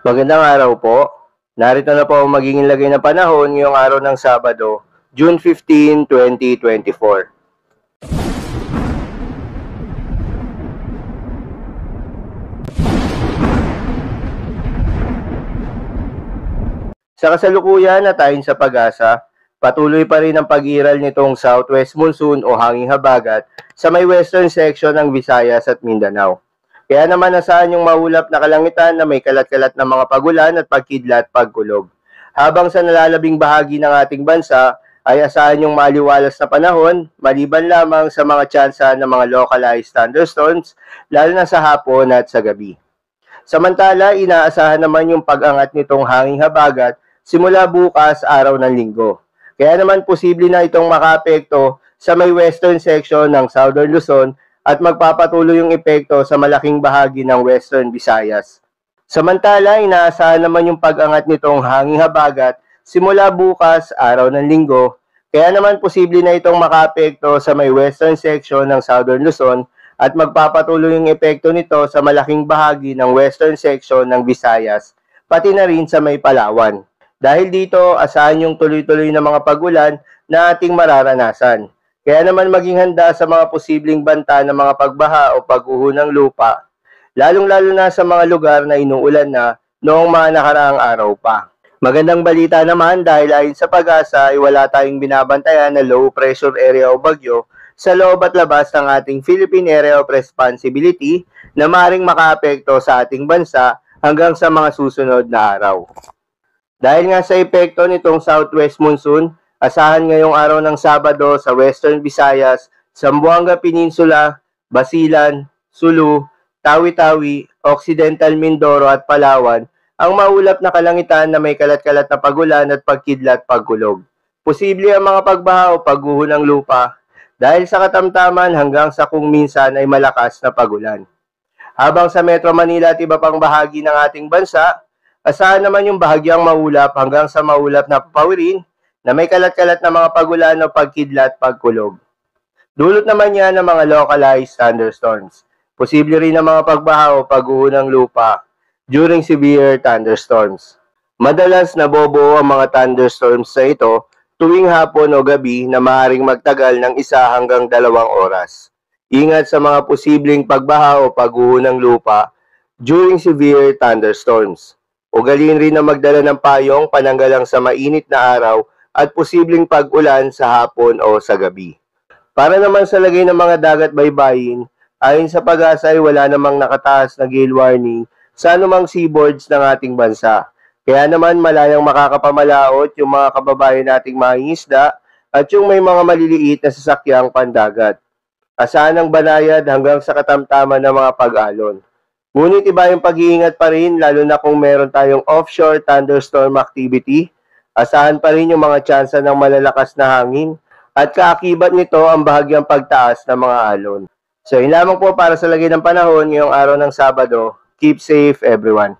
Magandang araw po. Narito na po ang magiging lagay ng panahon ngayong araw ng Sabado, June 15, 2024. Sa kasalukuyan at ayon sa pag-asa, patuloy pa rin ang pag-iral nitong southwest monsoon o hanging habagat sa may western section ng Visayas at Mindanao. Kaya naman asahan yung maulap na kalangitan na may kalat-kalat na mga pagulan at pagkidlat pagkulog. Habang sa nalalabing bahagi ng ating bansa ay asahan yung maliwalas na panahon, maliban lamang sa mga tsansa ng mga localized thunderstorms, lalo na sa hapon at sa gabi. Samantala, inaasahan naman yung pag-angat nitong hanging habagat simula bukas araw ng linggo. Kaya naman posible na itong makaapekto sa may western section ng Southern Luzon at magpapatuloy yung epekto sa malaking bahagi ng Western Visayas. Samantala, inaasahan naman yung pag-angat nitong hanging habagat simula bukas araw ng linggo. Kaya naman posible na itong makaapekto sa may western section ng Southern Luzon at magpapatuloy yung epekto nito sa malaking bahagi ng western section ng Visayas, pati na rin sa may Palawan. Dahil dito, asahan yung tuloy-tuloy na mga pagulan na ating mararanasan. Kaya naman maging handa sa mga posibleng banta ng mga pagbaha o pag-uho ng lupa, lalong-lalo na sa mga lugar na inuulan na noong mga nakaraang araw pa. Magandang balita naman dahil ayon sa pag-asa ay wala tayong binabantayan na low pressure area o bagyo sa loob at labas ng ating Philippine Area of Responsibility na maaaring makaapekto sa ating bansa hanggang sa mga susunod na araw. Dahil nga sa epekto nitong southwest monsoon, asahan ngayong araw ng Sabado sa Western Visayas, Zamboanga Peninsula, Basilan, Sulu, Tawi-Tawi, Occidental Mindoro at Palawan ang maulap na kalangitan na may kalat-kalat na pagulan at pagkidlat pagkulog. Posible ang mga pagbaha o pagguho ng lupa dahil sa katamtaman hanggang sa kung minsan ay malakas na pagulan. Habang sa Metro Manila at iba pang bahagi ng ating bansa, asahan naman yung bahagyang maulap hanggang sa maulap na papawirin na may kalat-kalat na mga pagulan o pagkidlat pagkulog. Dulot naman yan ng mga localized thunderstorms. Posible rin ang mga pagbaha o pagguho ng lupa during severe thunderstorms. Madalas nabobuo ang mga thunderstorms sa ito tuwing hapon o gabi na maaaring magtagal ng 1 hanggang 2 oras. Ingat sa mga posibleng pagbaha o pagguho ng lupa during severe thunderstorms. Ugaliin rin na magdala ng payong pananggalang sa mainit na araw at posibleng pag-ulan sa hapon o sa gabi. Para naman sa lagay ng mga dagat baybayin, ayon sa pag-asa ay wala namang nakataas na gale warning sa anumang seaboards ng ating bansa. Kaya naman malayang makakapamalaot yung mga kababayan nating mangingisda at yung may mga maliliit na sasakyang pandagat. Asahan ang banayad hanggang sa katamtaman ng mga pag-alon. Ngunit iba yung pag-iingat pa rin lalo na kung meron tayong offshore thunderstorm activity. Asahan pa rin yung mga tsansa ng malalakas na hangin at kaakibat nito ang bahagyang pagtaas ng mga alon. So yun lamang po para sa lagay ng panahon ngayong araw ng Sabado. Keep safe everyone.